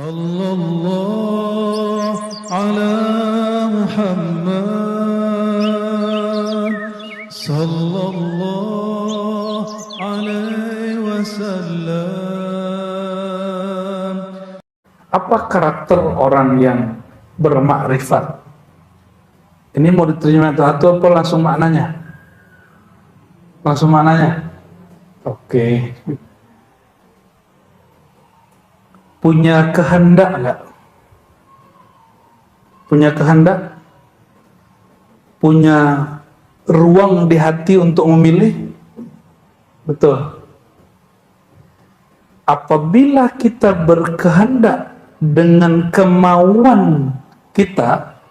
Sallallahu ala Muhammad Sallallahu alaihi wasallam. Apa karakter orang yang bermakrifat? Ini mau diterjemah satu apa langsung maknanya? Langsung maknanya? Oke. Punya kehendak nggak? Punya kehendak? Punya ruang di hati untuk memilih? Betul. Apabila kita berkehendak dengan kemauan kita,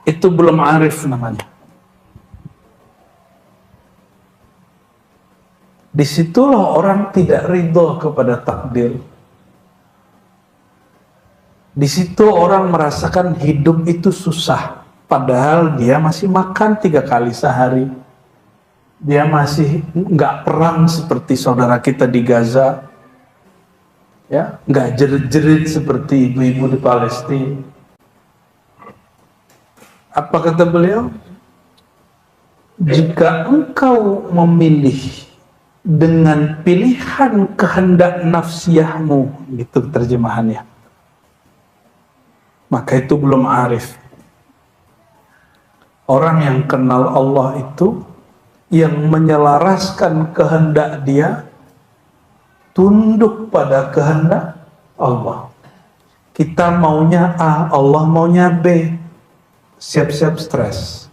itu belum arif namanya. Disitulah orang tidak ridho kepada takdir. Di situ orang merasakan hidup itu susah, padahal dia masih makan 3 kali sehari. Dia masih nggak perang seperti saudara kita di Gaza, ya, nggak jerit-jerit seperti ibu-ibu di Palestina. Apa kata beliau? Jika engkau memilih dengan pilihan kehendak nafsiyahmu, gitu terjemahannya, maka itu belum arif. Orang yang kenal Allah itu yang menyelaraskan kehendak dia tunduk pada kehendak Allah. Kita maunya A, Allah maunya B. Siap-siap stres.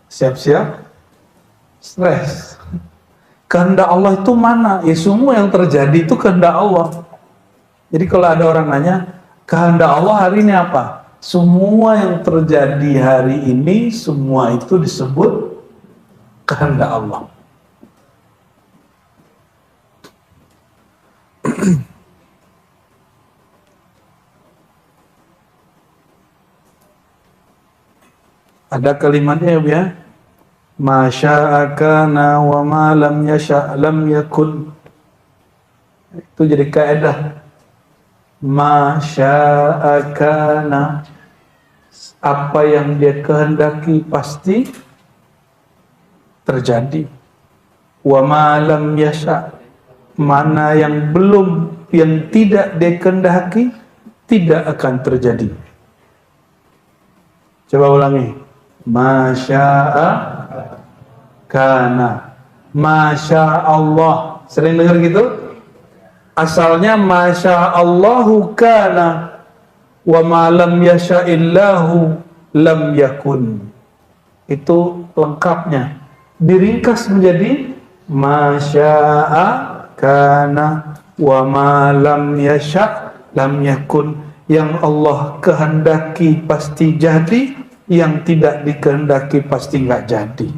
Siap-siap stres. Kehendak Allah itu mana? Ya semua yang terjadi itu kehendak Allah. Jadi kalau ada orang nanya, kehendak Allah hari ini apa? Semua yang terjadi hari ini, semua itu disebut kehendak Allah. Ada kalimatnya ya, ma syaa kana wa ma lam yasha lam yakun. Itu jadi kaidah. Ma syaa kana, apa yang dia kehendaki pasti terjadi. Wa ma lam yasha, mana yang belum, yang tidak dia kehendaki tidak akan terjadi. Coba ulangi. Ma syaa kana, masya Allah. Sering dengar gitu? Asalnya masya Allahu kana wa ma lam yasha'illahu lam yakun. Itu lengkapnya. Diringkas menjadi masya'a kana wa ma lam yasha' lam yakun. Yang Allah kehendaki pasti jadi, yang tidak dikehendaki pasti nggak jadi.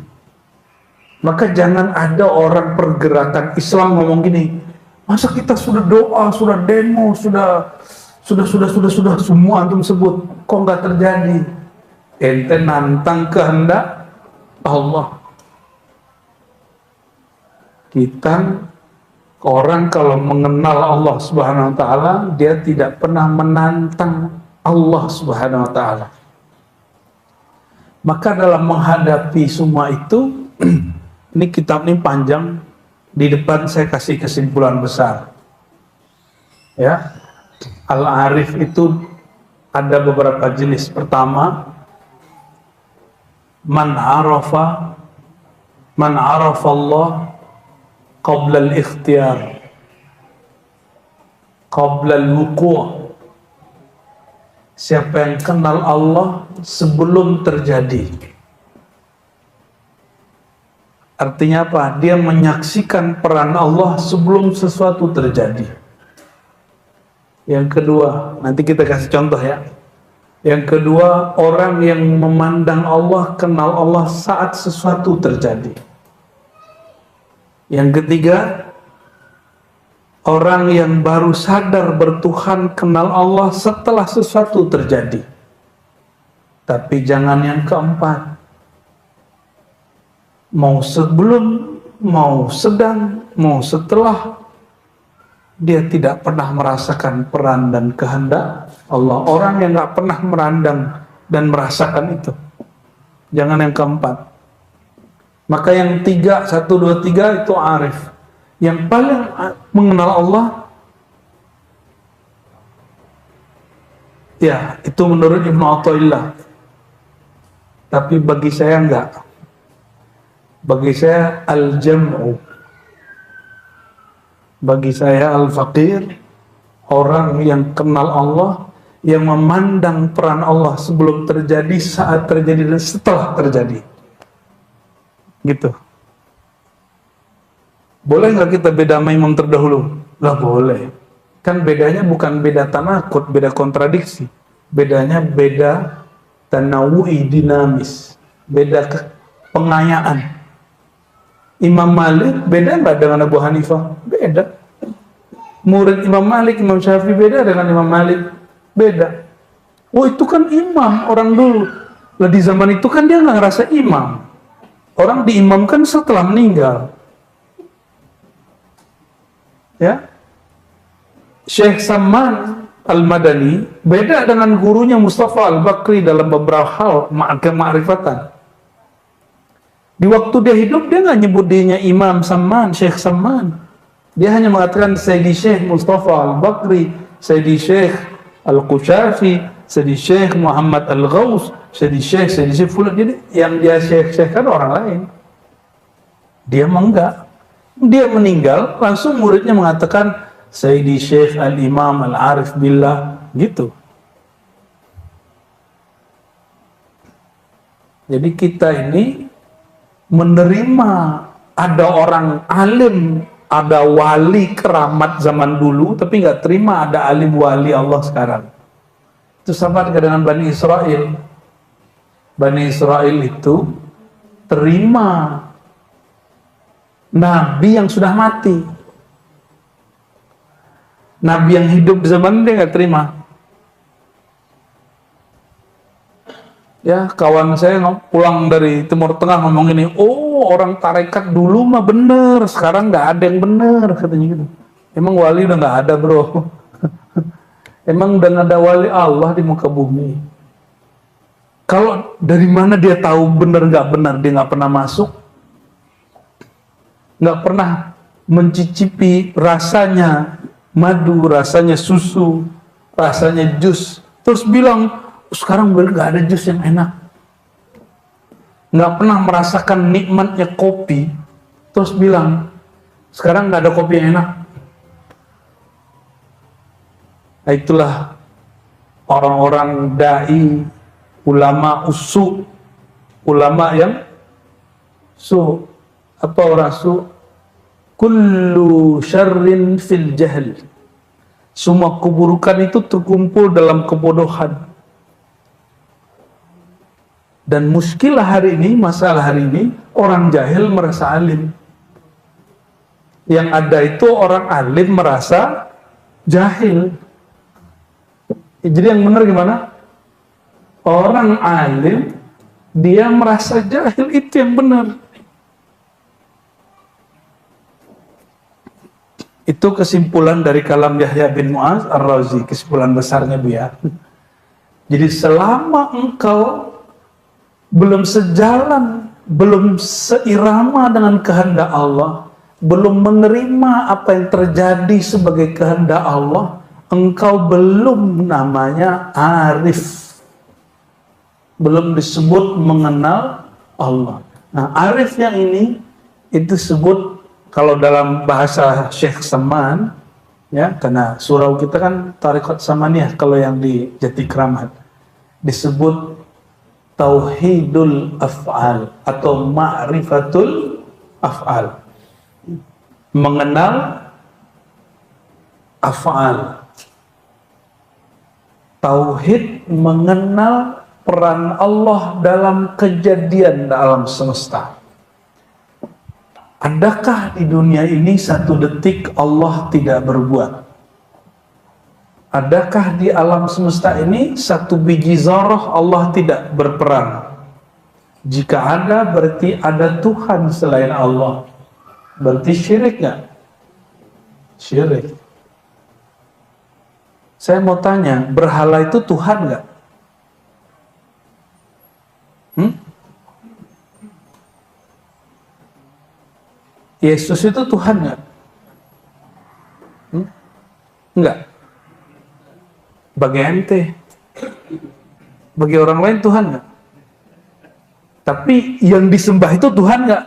Maka jangan ada orang pergerakan Islam ngomong gini, masa kita sudah doa, sudah demo, sudah semua antum sebut, kok nggak terjadi? Ente nantang kehendak Allah. Kita orang kalau mengenal Allah Subhanahu wa taala, dia tidak pernah menantang Allah Subhanahu wa taala. Maka dalam menghadapi semua itu, ini kitab ini panjang, di depan saya kasih kesimpulan besar. Ya, Al-Arif itu ada beberapa jenis. Pertama, man arafa Allah qabla al-ikhtiyar, qabla al-wuqu'. Siapa yang kenal Allah sebelum terjadi. Artinya apa? Dia menyaksikan peran Allah sebelum sesuatu terjadi. Yang kedua, nanti kita kasih contoh ya. Yang kedua, orang yang memandang Allah, kenal Allah saat sesuatu terjadi. Yang ketiga, orang yang baru sadar bertuhan, kenal Allah setelah sesuatu terjadi. Tapi jangan yang keempat. Mau sebelum, mau sedang, mau setelah, dia tidak pernah merasakan peran dan kehendak Allah. Orang yang nggak pernah merandang dan merasakan itu. Jangan yang keempat. Maka yang tiga, 1, 2, 3 itu arif. Yang paling mengenal Allah, ya itu menurut Ibnu Athaillah. Tapi bagi saya enggak. Bagi saya al-jam'u. Bagi saya al-faqir, orang yang kenal Allah, yang memandang peran Allah sebelum terjadi, saat terjadi, dan setelah terjadi. Gitu. Boleh nggak kita beda sama imam terdahulu? Nggak boleh. Kan bedanya bukan beda tanakut, beda kontradiksi. Bedanya beda tanawu'i, dinamis. Beda pengayaan. Imam Malik beda nggak dengan Abu Hanifah? Beda. Murid Imam Malik, Imam Syafi'i beda dengan Imam Malik? Beda. Oh itu kan imam orang dulu. Lah di zaman itu kan dia nggak ngerasa imam. Orang diimamkan setelah meninggal. Ya, Syekh Samman Al-Madani beda dengan gurunya Mustafa Al-Bakri dalam beberapa hal kemarifatan. Di waktu dia hidup, dia nggak nyebut dirinya Imam Samman, Syekh Samman. Dia hanya mengatakan Sayyidi Syekh Mustafa Al-Bakri, Sayyidi Syekh Al-Qushafi, Sayyidi Syekh Muhammad Al-Ghaus, Sayyidi Syekh Fulan. Jadi yang dia Syekh kan orang lain. Dia enggak. Dia meninggal, langsung muridnya mengatakan Sayyidi Syekh Al-Imam Al-Arif Billah, gitu. Jadi kita ini menerima ada orang alim, ada wali keramat zaman dulu, tapi nggak terima ada alim wali Allah sekarang. Itu sama dengan Bani Israel. Bani Israel itu terima Nabi yang sudah mati. Nabi yang hidup di zaman dia nggak terima. Ya, kawan saya pulang dari Timur Tengah ngomong ini, oh orang tarekat dulu mah bener, sekarang nggak ada yang bener, katanya gitu. Emang wali udah nggak ada bro. Emang udah nggak ada wali Allah di muka bumi. Kalau dari mana dia tahu bener nggak benar, dia nggak pernah masuk, nggak pernah mencicipi rasanya madu, rasanya susu, rasanya jus, terus bilang sekarang nggak ada jus yang enak. Nggak pernah merasakan nikmatnya kopi, terus bilang sekarang nggak ada kopi yang enak. Nah, itulah orang-orang dai, ulama usu, ulama yang su. Apa orang su? Kullu syarrin fil jahl. Semua keburukan itu terkumpul dalam kebodohan. Dan muskilah hari ini, masalah hari ini, orang jahil merasa alim. Yang ada itu orang alim merasa jahil. Jadi yang benar gimana? Orang alim, dia merasa jahil, itu yang benar. Itu kesimpulan dari kalam Yahya bin Mu'az Ar-Razi, kesimpulan besarnya Bu ya. Jadi selama engkau belum sejalan, belum seirama dengan kehendak Allah, belum menerima apa yang terjadi sebagai kehendak Allah, engkau belum namanya arif. Belum disebut mengenal Allah. Nah, arif yang ini itu sebut, kalau dalam bahasa Syekh Saman, ya, karena surau kita kan Tariqat Samaniyah, kalau yang di Jati Kramat disebut tauhidul af'al atau ma'rifatul af'al, mengenal af'al. Tauhid mengenal peran Allah dalam kejadian alam semesta. Adakah di dunia ini satu detik Allah tidak berbuat? Adakah di alam semesta ini satu biji zarah Allah tidak berperan? Jika ada, berarti ada Tuhan selain Allah. Berarti syirik nggak? Syirik. Saya mau tanya, berhala itu Tuhan nggak? Yesus itu Tuhan nggak? Nggak. Bagi ente, bagi orang lain Tuhan nggak? Tapi yang disembah itu Tuhan nggak?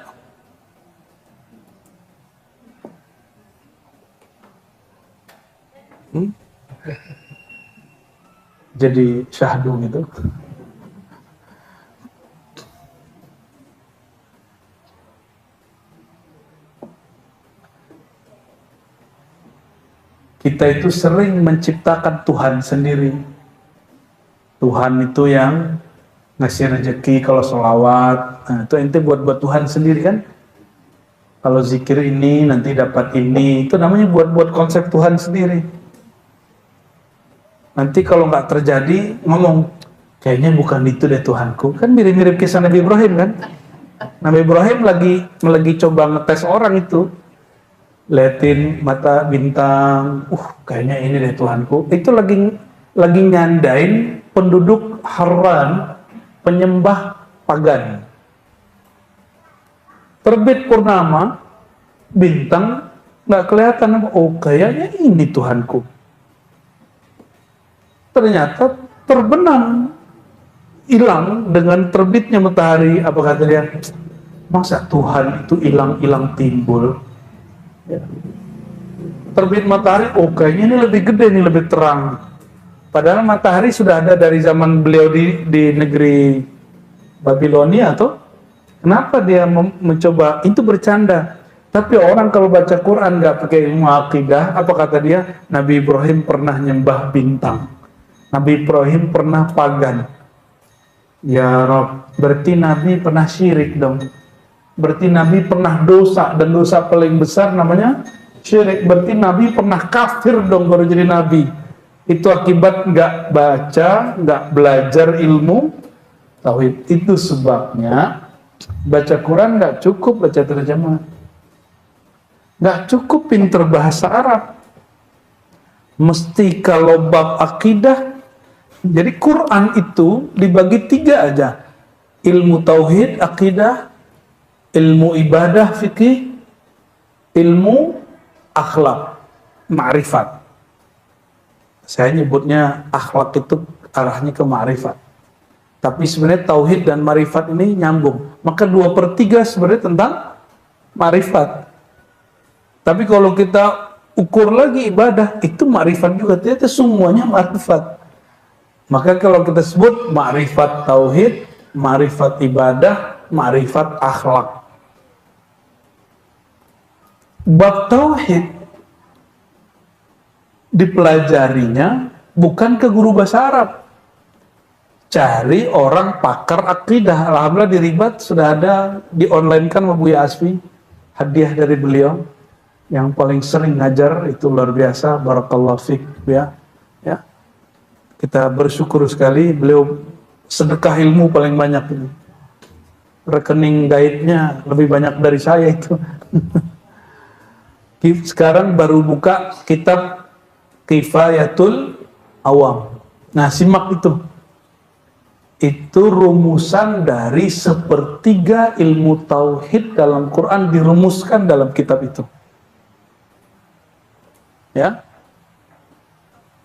Jadi syahdu gitu. Kita itu sering menciptakan Tuhan sendiri. Tuhan itu yang ngasih rezeki kalau sholawat. Nah, itu ente buat Tuhan sendiri kan? Kalau zikir ini nanti dapat ini. Itu namanya buat konsep Tuhan sendiri. Nanti kalau nggak terjadi, ngomong, kayaknya bukan itu deh Tuhanku. Kan mirip-mirip kisah Nabi Ibrahim kan? Nabi Ibrahim lagi coba ngetes orang itu. Liatin mata bintang, kayaknya ini deh Tuhanku. Itu lagi nyandain penduduk Haran, penyembah pagan. Terbit purnama, bintang nggak kelihatan. Oh, kayaknya ini Tuhanku. Ternyata terbenam, hilang dengan terbitnya matahari. Apa kata dia? Masa Tuhan itu hilang timbul? Ya. Terbit matahari, oh kayaknya ini lebih gede, ini lebih terang. Padahal matahari sudah ada dari zaman beliau di negeri Babilonia, atau kenapa dia mencoba? Itu bercanda. Tapi orang kalau baca Quran nggak pakai ilmu akidah, apa kata dia? Nabi Ibrahim pernah nyembah bintang, Nabi Ibrahim pernah pagan. Ya Rob, berarti Nabi pernah syirik dong. Berarti Nabi pernah dosa, dan dosa paling besar namanya syirik. Berarti Nabi pernah kafir dong baru jadi Nabi. Itu akibat nggak baca, nggak belajar ilmu tauhid. Itu sebabnya baca Quran nggak cukup baca terjemah, nggak cukup pinter bahasa Arab. Mesti kalau bab akidah. Jadi Quran itu dibagi 3 aja. Ilmu tauhid, akidah, ilmu ibadah, fikih, ilmu akhlak, ma'rifat. Saya nyebutnya akhlak itu arahnya ke ma'rifat. Tapi sebenarnya tauhid dan ma'rifat ini nyambung. Maka 2/3 sebenarnya tentang ma'rifat. Tapi kalau kita ukur lagi ibadah, itu ma'rifat juga. Ternyata semuanya ma'rifat. Maka kalau kita sebut ma'rifat tauhid, ma'rifat ibadah, ma'rifat akhlak. Bab tauhid dipelajarinya bukan ke guru bahasa Arab. Cari orang pakar akidah. Alhamdulillah di Ribat sudah ada, di-online kan sama Buya Asfi, hadiah dari beliau. Yang paling sering ngajar itu luar biasa, barakallahu fiik ya. Ya. Kita bersyukur sekali, beliau sedekah ilmu paling banyak ini. Rekening gaibnya lebih banyak dari saya itu. Sekarang baru buka kitab Kifayatul Awam. Nah, simak itu. Itu rumusan dari 1/3 ilmu tauhid dalam Quran dirumuskan dalam kitab itu. Ya.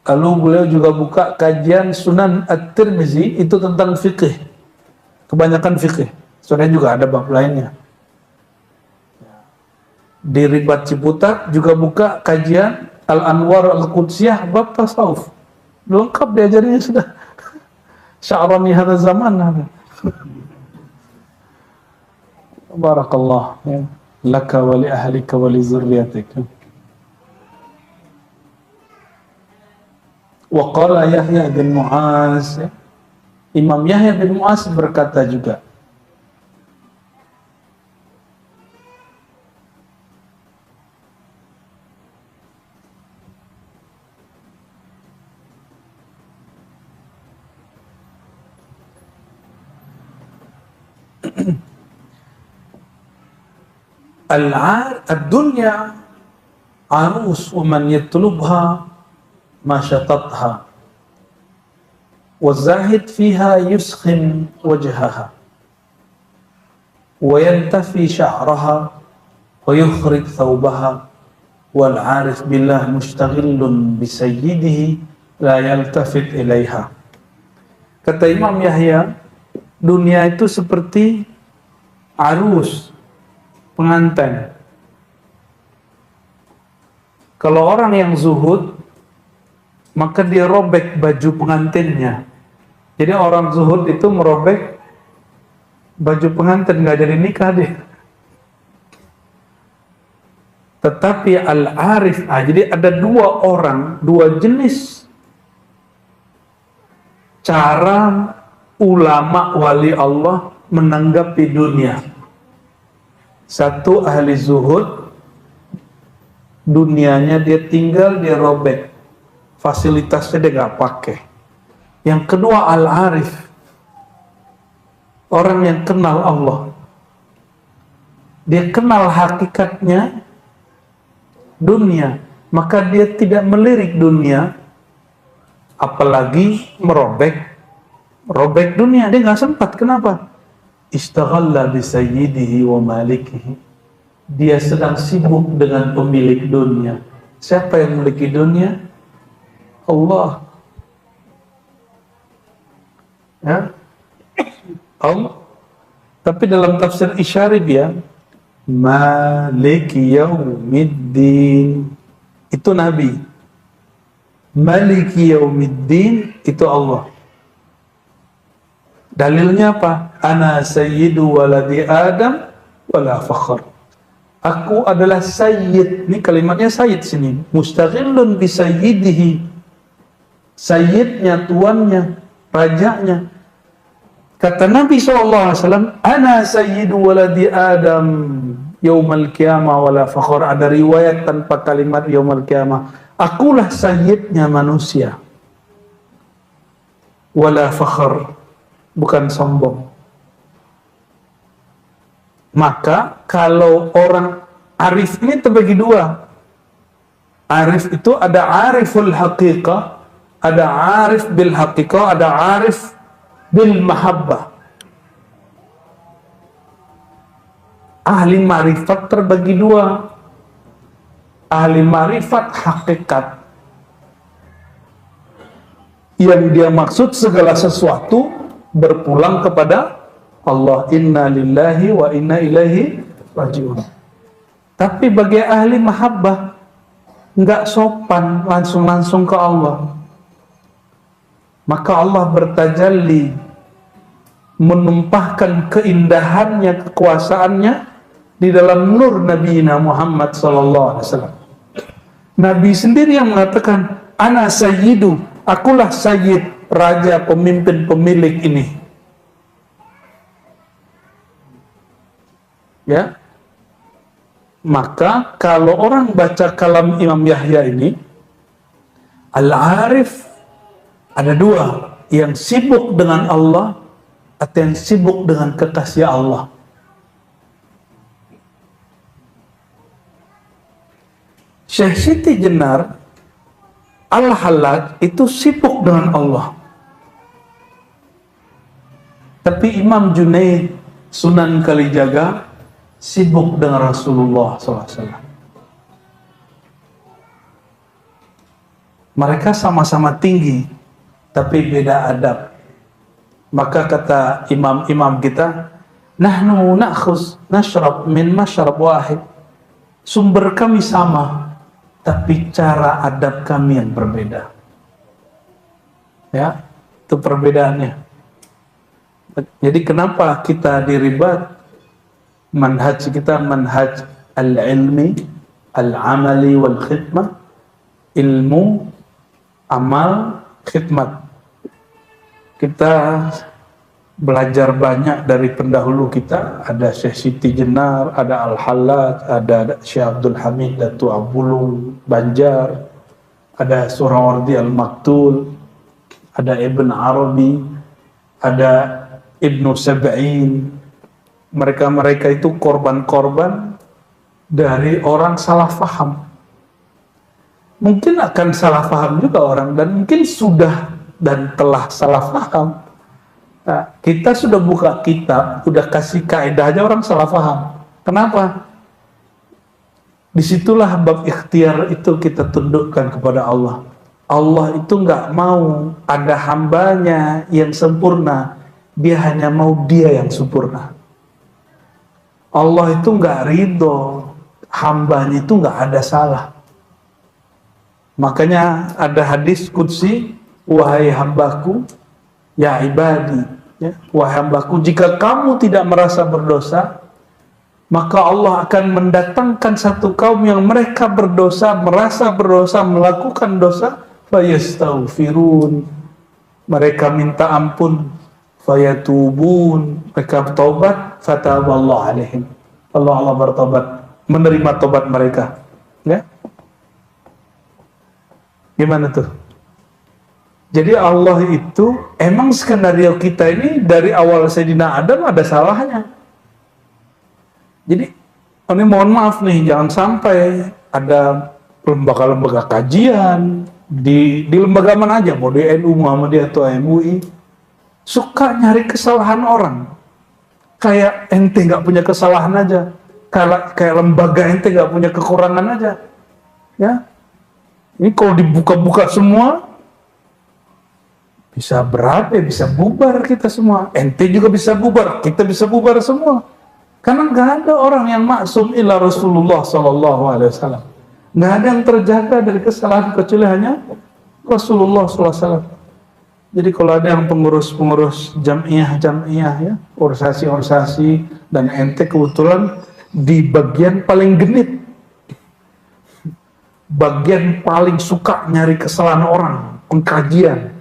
Lalu beliau juga buka kajian Sunan At-Tirmizi, itu tentang fikih. Kebanyakan fikih. Sebenarnya juga ada bab lainnya. Di Ribat Ciputat juga buka kajian Al-Anwar Al-Qudsiyah bab tasawuf. Lengkap diajarinnya sudah. Sya'rani hadha zaman. Barakallah ya. Laka wa li ahlika wa li zurriyatika. Wa qala Yahya bin Mu'az, Imam Yahya bin Mu'az berkata juga, ad-dunya arus wa man yatlubha masyatatha wazahid fiha yuskhin wajhaha wa yantafi sya'raha wa yukhrij thawbaha wal arif billah mustaghillun bisayyidihi la yaltafit ilaiha. Kata Imam Yahya, dunia itu seperti arus pengantin. Kalau orang yang zuhud, maka dia robek baju pengantinnya. Jadi orang zuhud itu merobek baju pengantin, nggak jadi nikah dia. Tetapi al-arif, jadi ada dua orang, dua jenis cara ulama wali Allah menanggapi dunia. Satu ahli zuhud, dunianya dia tinggal, dia robek, fasilitasnya dia nggak pakai. Yang kedua al-arif, orang yang kenal Allah, dia kenal hakikatnya dunia, maka dia tidak melirik dunia, apalagi merobek dunia. Dia nggak sempat. Kenapa? Istaghalla bi sayyidihi wa malikihi. Dia sedang sibuk dengan pemilik dunia. Siapa yang memiliki dunia? Allah. Ya, Allah. Tapi dalam tafsir Isyarib ya, Maliki Yaumiddin itu Nabi. Maliki Yaumiddin itu Allah. Dalilnya apa? Ana sayyidu waladi Adam wala fakhr. Aku adalah sayyid. Ini kalimatnya sayyid sini. Mustaghillun bi sayyidihi. Sayyidnya, tuannya, rajanya. Kata Nabi SAW, Ana sayyidu waladi Adam yaumal qiyamah wala fakhr. Ada riwayat tanpa kalimat yaumal qiyamah. Akulah sayyidnya manusia. Wala fakhr. Bukan sombong. Maka kalau orang arif ini terbagi dua. Arif itu ada ariful haqiqah, ada arif bil haqiqah, ada arif bil mahabbah. Ahli marifat terbagi dua. Ahli marifat hakikat, yang dia maksud segala sesuatu berpulang kepada Allah. Inna lillahi wa inna ilaihi rajiun. Tapi bagi ahli mahabbah, nggak sopan langsung ke Allah. Maka Allah bertajalli, menumpahkan keindahannya, kekuasaannya di dalam nur Nabi Muhammad SAW. Nabi sendiri yang mengatakan, Ana sayyidu, akulah sayyid, raja, pemimpin, pemilik ini. Ya. Maka kalau orang baca kalam Imam Yahya ini, al-arif ada dua, yang sibuk dengan Allah atau yang sibuk dengan kekasih Allah. Syekh Siti Jenar Al-Hallaj itu sibuk dengan Allah. Tapi Imam Junaid Sunan Kalijaga sibuk dengan Rasulullah SAW. Mereka sama-sama tinggi, tapi beda adab. Maka kata imam-imam kita, nahnu na'khuz nashrab min mashrab wahid. Sumber kami sama, tapi cara adab kami yang berbeda. Ya, itu perbedaannya. Jadi kenapa kita diribat? Manhaj kita manhaj al-ilmi, al-amali wal khidmah. Ilmu, amal, khidmat. Kita belajar banyak dari pendahulu kita. Ada Syekh Siti Jenar, ada Al-Hallaj, ada Syekh Abdul Hamid Datu Abulung Banjar, ada Surawardi Al-Maktul, ada Ibn Arabi, ada Ibnu Sab'in. Mereka-mereka itu korban-korban dari orang salah faham. mungkin akan salah paham juga orang, dan mungkin sudah dan telah salah paham. Nah, kita sudah buka kitab, sudah kasih kaidah aja orang salah paham. Kenapa? Disitulah bab ikhtiar itu kita tundukkan kepada Allah. Allah itu nggak mau ada hambanya yang sempurna, dia hanya mau dia yang sempurna. Allah itu nggak ridho hambanya itu nggak ada salah. Makanya ada hadis qudsi, wahai hambaku, ya ibadi, ya, wahai hambaku, jika kamu tidak merasa berdosa, maka Allah akan mendatangkan satu kaum yang mereka berdosa, merasa berdosa, melakukan dosa, fayastaghfirun, mereka minta ampun, fayatubun, mereka bertobat, fataballahu alaihim, Allah bertobat, menerima tobat mereka. Ya, gimana tuh? Jadi Allah itu, emang skenario kita ini dari awal Sayyidina Adam ada salahnya. Jadi, ini mohon maaf nih, jangan sampai ada lembaga-lembaga kajian di lembaga mana aja, mau di NU, Muhammadiyah atau MUI, suka nyari kesalahan orang. Kayak ente nggak punya kesalahan aja, kayak lembaga ente nggak punya kekurangan aja. Ya, ini kalau dibuka-buka semua, bisa berat ya, bisa bubar kita semua. Ente juga bisa bubar, kita bisa bubar semua. Karena nggak ada orang yang maksum illa Rasulullah Sallallahu Alaihi Wasallam. Nggak ada yang terjaga dari kesalahan kecuali hanya Rasulullah Sallallahu Alaihi Wasallam. Jadi kalau ada yang pengurus jamiah ya, organisasi dan ente kebetulan di bagian paling genit, bagian paling suka nyari kesalahan orang, pengkajian.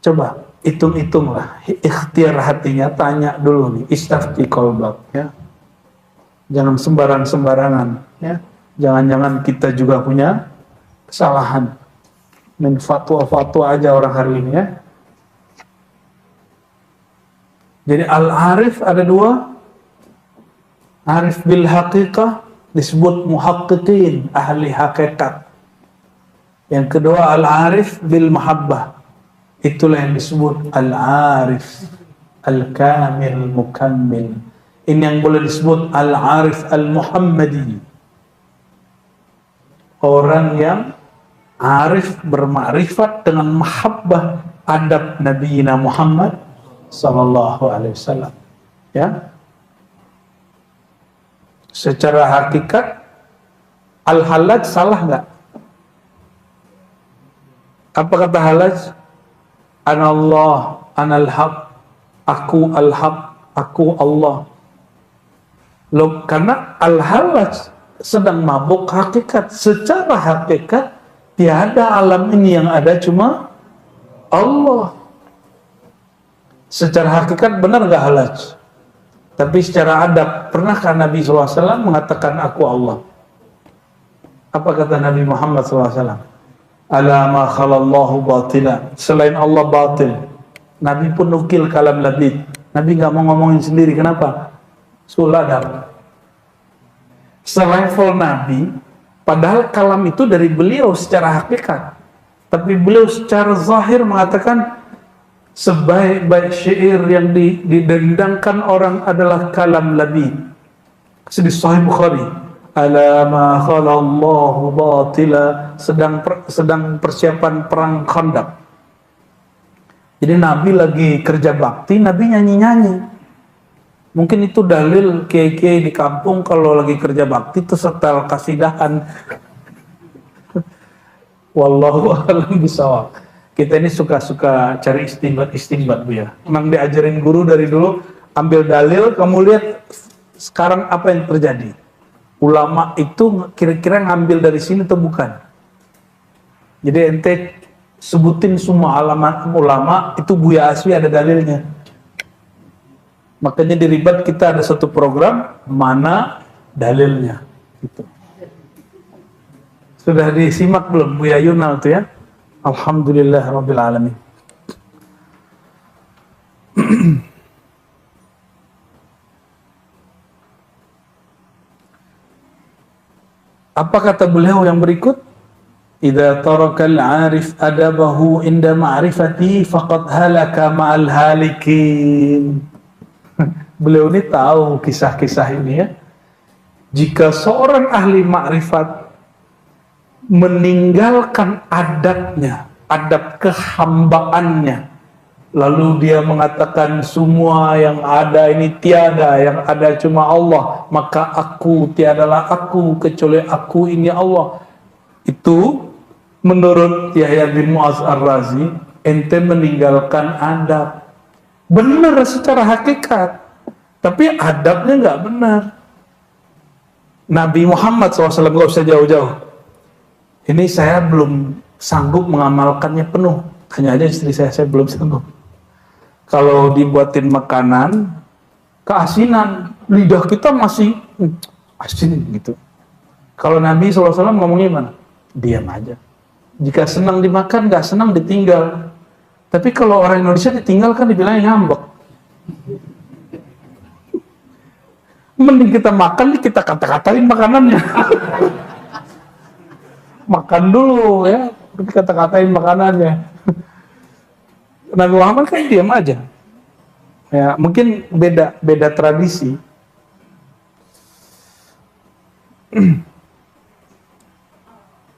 Coba hitung-hitunglah, ikhtiar hatinya, tanya dulu nih, istafti qalbak, ya. Jangan sembarangan, ya. Jangan-jangan kita juga punya kesalahan. Main fatwa-fatwa aja orang hari ini, ya. Jadi al-arif ada dua. Arif bil haqiqah disebut muhaqqiqin, ahli hakikat. Yang kedua al-arif bil mahabbah. Itulah yang disebut al-arif al-kamil mukammil. Ini yang boleh disebut al-arif al-muhammadi. Orang yang arif bermakrifat dengan mahabbah adab Nabi Muhammad sallallahu alaihi wasallam. Ya. Secara hakikat al-halaj salah nggak? Apa kata halaj? Anallah, anal haq, aku al-haq, aku Allah. Loh, karena al-halaj sedang mabuk hakikat. Secara hakikat tiada alam ini yang ada, cuma Allah. Secara hakikat benar nggak halaj? Tapi secara adab, pernahkah Nabi SAW mengatakan aku Allah? Apa kata Nabi Muhammad SAW? Ala ma khalallahu batila, selain Allah batil. Nabi pun nukil kalam labid. Nabi nggak mau ngomongin sendiri, kenapa? Suladab. Selevel Nabi, padahal kalam itu dari beliau secara hakikat, tapi beliau secara zahir mengatakan sebaik-baik syair yang didendangkan orang adalah kalam labid. Di Sahih Bukhari, ala ma khalallahu batila, sedang persiapan perang Khandaq. Jadi Nabi lagi kerja bakti, Nabi nyanyi-nyanyi. Mungkin itu dalil kiai-kiai di kampung kalau lagi kerja bakti itu setel kasidahan. Wallahu a'lam bishawab. Kita ini suka-suka cari istinbat Bu ya. Memang diajarin guru dari dulu, ambil dalil, kamu lihat sekarang apa yang terjadi. Ulama itu kira-kira ngambil dari sini atau bukan? Jadi ente sebutin semua alamat ulama, itu Buya Aswi ada dalilnya. Makanya di Ribat kita ada satu program, mana dalilnya. Gitu. Sudah disimak belum Buya Yunal itu ya? Alhamdulillah Rabbil Alamin. Apa kata beliau yang berikut? Idza tarakal 'arif adabahu inda ma'rifati faqad halaka ma'al halikin. Beliau ini tahu kisah-kisah ini ya. Jika seorang ahli makrifat meninggalkan adabnya, adab kehambaannya, lalu dia mengatakan semua yang ada ini tiada, yang ada cuma Allah, maka aku tiadalah aku kecuali aku ini Allah. Itu menurut Yahya bin Mu'adz Ar-Razi, ente meninggalkan adab. Benar secara hakikat, tapi adabnya nggak benar. Nabi Muhammad SAW, nggak usah jauh-jauh. Ini saya belum sanggup mengamalkannya penuh. Tanya aja istri saya belum sanggup. Kalau dibuatin makanan, keasinan, lidah kita masih asin gitu. Kalau Nabi SAW ngomongnya gimana? Diam aja. Jika senang dimakan, nggak senang ditinggal. Tapi kalau orang Indonesia ditinggal kan dibilangnya ngambek. Mending kita makan, kita kata-katain makanannya. Makan dulu ya, kata-katain makanannya. Nabi Muhammad kan diam aja. Ya, mungkin beda tradisi.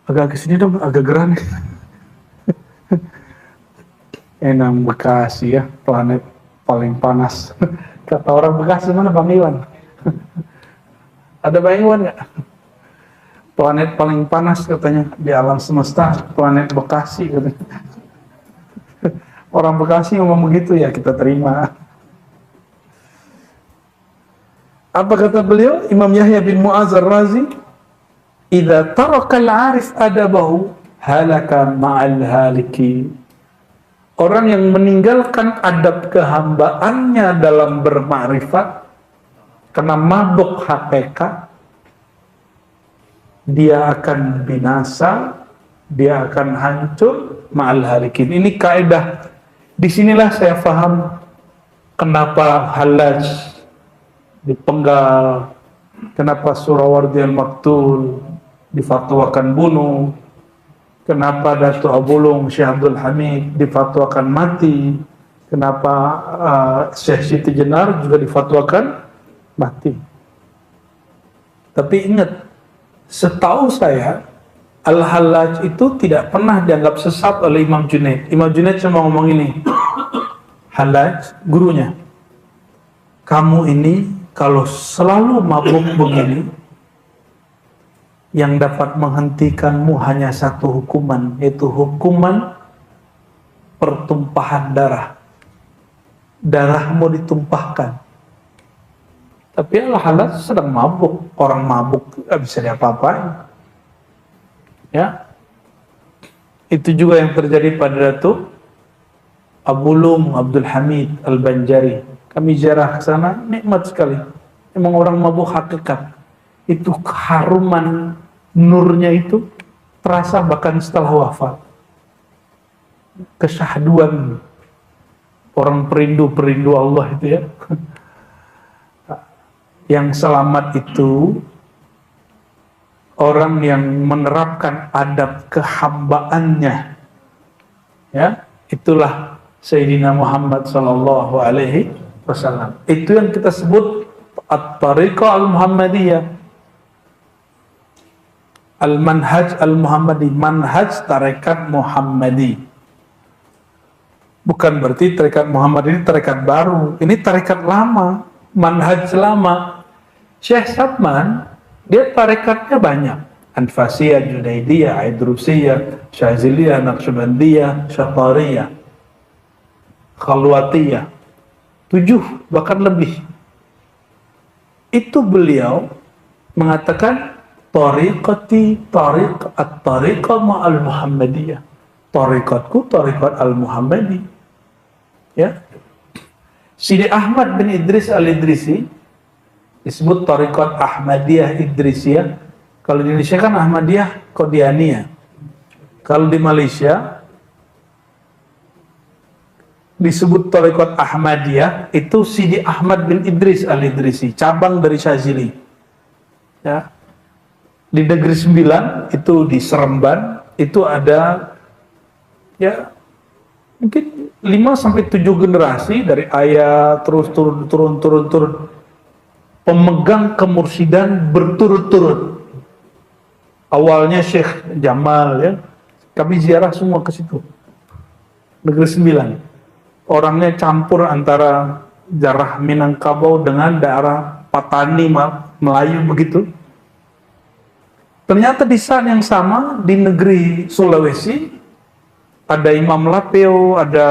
Agak kesini dong, agak geran. Enam Bekasi ya, planet paling panas. Kata orang Bekasi, mana Bang Iwan? Ada Bang Iwan nggak? Planet paling panas katanya di alam semesta, planet Bekasi katanya. Orang Bekasi ngomong begitu ya, kita terima. Apa kata beliau? Imam Yahya bin Mu'adz Ar-Razi, idza tarakal 'arif adabahu halaka ma'al haliki. Orang yang meninggalkan adab kehambaannya dalam bermakrifat karena mabuk hakikat, dia akan binasa, dia akan hancur ma'al halikin. Ini kaidah. Disinilah saya paham kenapa Hallaj dipenggal, kenapa Surawardi al-Maktul difatwakan bunuh, kenapa Datuk Abulung Syekh Abdul Hamid difatwakan mati, kenapa Syekh Siti Jenar juga difatwakan mati. Tapi ingat, setahu saya Al-Hallaj itu tidak pernah dianggap sesat oleh Imam Junaid. Imam Junaid cuma ngomong ini, Hallaj, gurunya, kamu ini kalau selalu mabuk begini, yang dapat menghentikanmu hanya satu hukuman, yaitu hukuman pertumpahan darah. Darahmu ditumpahkan. Tapi Al-Hallaj sedang mabuk. Orang mabuk gak bisa diapa-apain. Ya, itu juga yang terjadi pada Datuk Abulum Abdul Hamid Al-Banjari. Kami ziarah ke sana, nikmat sekali. Memang orang mabuk hakikat. Itu keharuman nurnya itu terasa bahkan setelah wafat. Kesyahduan orang perindu Allah itu ya. Yang selamat itu orang yang menerapkan adab kehambaannya. Ya, itulah Sayyidina Muhammad sallallahu alaihi wasallam. Itu yang kita sebut at-tariqah al-Muhammadiyah. Al-manhaj al-Muhammadi, manhaj tarekat Muhammadi. Bukan berarti tarekat Muhammad ini tarekat baru. Ini tarekat lama, manhaj lama. Syekh Satman, dia tarekatnya banyak. Anfasiyah, Junaidiyah, Idrusiyah, Syaziliyah, Naqsyabandiyah, Syatariyah, Khalwatiyah. 7, bahkan lebih. Itu beliau mengatakan tariqati at-tariqah ma'al Muhammadiyah. Tariqatku, tariqat al-Muhammadi. Ya. Sidi Ahmad bin Idris al-Idrisi disebut tariqat Ahmadiyah Idrisiyah. Kalau di Indonesia kan Ahmadiyah Qadianiyah. Kalau di Malaysia disebut tariqat Ahmadiyah, itu Sidi Ahmad bin Idris al-Idrisi, cabang dari Syazili. Ya. Di Negeri Sembilan itu di Seremban itu ada ya mungkin 5 sampai 7 generasi dari ayah terus turun pemegang kemursidan berturut-turut. Awalnya Syekh Jamal ya, kami ziarah semua ke situ. Negeri Sembilan. Orangnya campur antara darah Minangkabau dengan daerah Patani Melayu begitu. Ternyata di saat yang sama di negeri Sulawesi ada Imam Lapeo, ada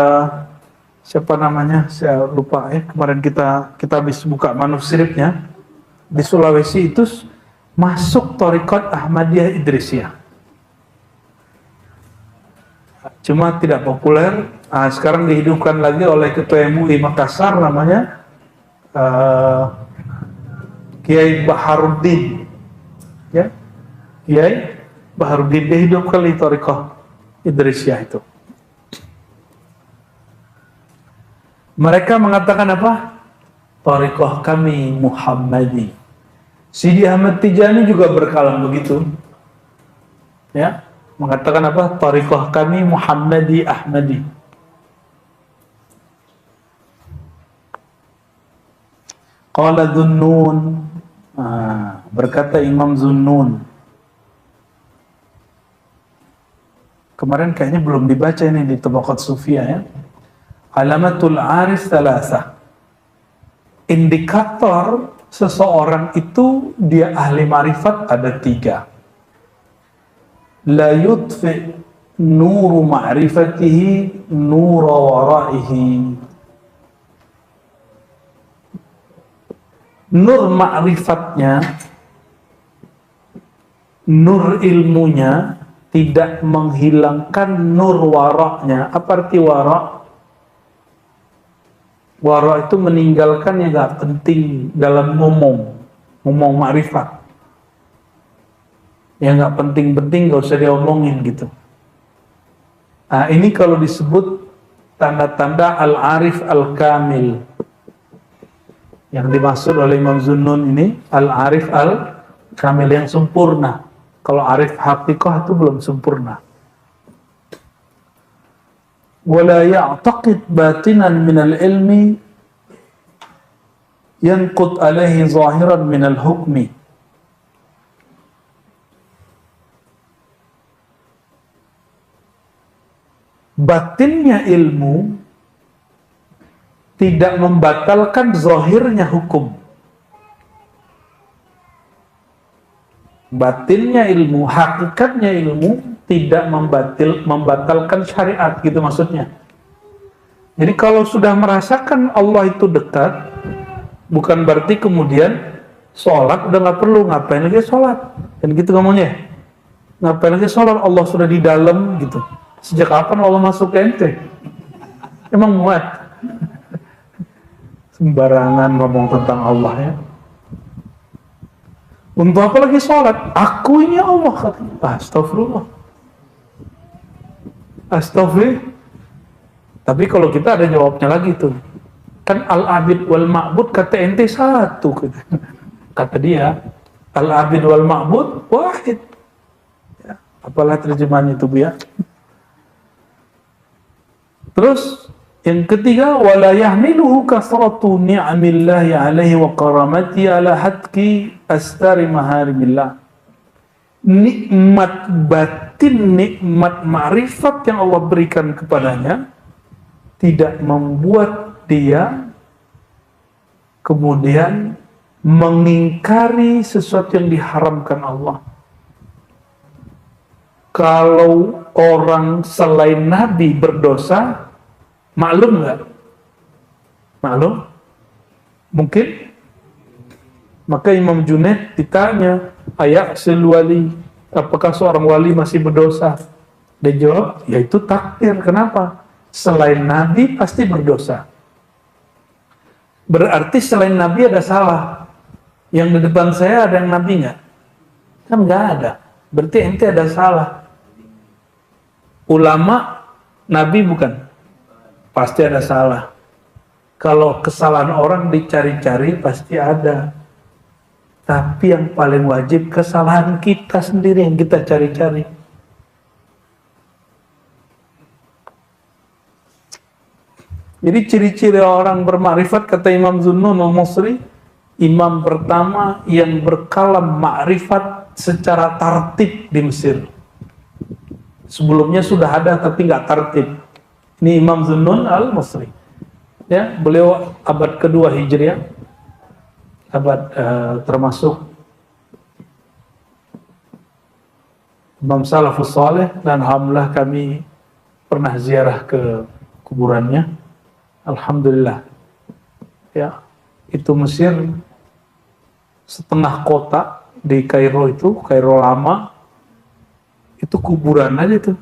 siapa namanya? Saya lupa ya. Kemarin kita habis buka manuskripnya. Di Sulawesi itu masuk Thariqat Ahmadiyah Idrisiyah. Cuma tidak populer. Sekarang dihidupkan lagi oleh Ketua MUI Makassar namanya Kiai Baharuddin. Ya, Kiai Baharuddin dihidupkan di Thariqat Idrisiyah itu. Mereka mengatakan apa? Thariqah kami Muhammadi. Sidi Ahmad Tijani juga berkalam begitu. Ya, mengatakan apa? Thariqah kami Muhammadi Ahmadi. Qala Dhunnun, berkata Imam Dhunnun. Kemarin kayaknya belum dibaca ini di Tabaqat Sufiyah ya. Alamatul arif thalatha. Indikator seseorang itu dia ahli marifat ada 3. La yudfi nuru ma'rifatihi nura waraihi. Nur ma'rifatnya, nur ilmunya tidak menghilangkan nur waraknya. Apa arti warak? Warak itu meninggalkan yang gak penting dalam ngomong ma'rifat. Yang gak penting-penting gak usah diomongin gitu. Nah, ini kalau disebut tanda-tanda al-arif al-kamil. Yang dimaksud oleh Imam Dhunnun ini al-arif al-kamil yang sempurna. Kalau arif haqiqah itu belum sempurna. Wala ya'taqid batinan minal ilmi yanqud alaihi zahiran minal hukmi. Batinnya ilmu tidak membatalkan zahirnya hukum. Batinnya ilmu, hakikatnya ilmu tidak membatalkan syariat, gitu maksudnya. Jadi kalau sudah merasakan Allah itu dekat, bukan berarti kemudian sholat udah nggak perlu, ngapain lagi sholat? Dan gitu ngomongnya, ngapain lagi sholat? Allah sudah di dalam gitu. Sejak kapan Allah masuk ke ente? Emang muat? Sembarangan ngomong tentang Allah ya. Untuk apa lagi sholat? Aku ini Allah katanya. Astagfirullah. Astagfirullah. Tapi kalau kita ada jawabnya lagi tuh. Kan al-abid wal ma'bud kata ente satu. Kata dia, al-abid wal ma'bud wahid. Ya, apalah terjemahan itu Bu ya. Terus yang ketiga, wala yahmiluhu kasratu ni'amillahi alaihi wa karamati ala hatki astari maharimillah. Nikmat batin, nikmat ma'rifat yang Allah berikan kepadanya tidak membuat dia kemudian mengingkari sesuatu yang diharamkan Allah. Kalau orang selain Nabi berdosa, maklum nggak? Maklum? Mungkin? Maka Imam Junaid ditanya, ayasil wali, apakah seorang wali masih berdosa? Dia jawab, ya itu takdir. Kenapa? Selain Nabi pasti berdosa. Berarti selain Nabi ada salah. Yang di depan saya ada yang Nabi nggak? Kan nggak ada. Berarti ente ada salah. Ulama, Nabi bukan? Pasti ada salah. Kalau kesalahan orang dicari-cari pasti ada. Tapi yang paling wajib kesalahan kita sendiri yang kita cari-cari. Jadi ciri-ciri orang bermakrifat kata Imam Zunnun al-Masri, imam pertama yang berkalam makrifat secara tartib di Mesir. Sebelumnya sudah ada tapi nggak tartib. Ini Imam Zunnun al-Masri. Ya, beliau abad kedua Hijriah, termasuk Imam Salafus Saleh, dan alhamdulillah kami pernah ziarah ke kuburannya. Alhamdulillah. Ya, itu Mesir setengah kota di Kairo, itu Kairo lama, itu kuburan aja tuh.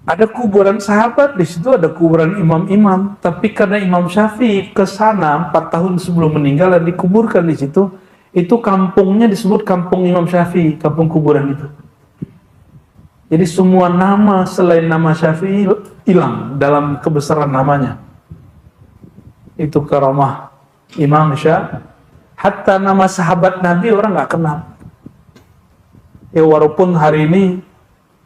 Ada kuburan sahabat di situ, ada kuburan imam-imam, tapi karena Imam Syafi'i ke sana 4 tahun sebelum meninggal dan dikuburkan di situ, itu kampungnya disebut kampung Imam Syafi'i, kampung kuburan itu. Jadi semua nama selain nama Syafi'i hilang dalam kebesaran namanya. Itu karamah Imam Syafi'i. Hatta nama sahabat Nabi orang nggak kenal. Ya walaupun hari ini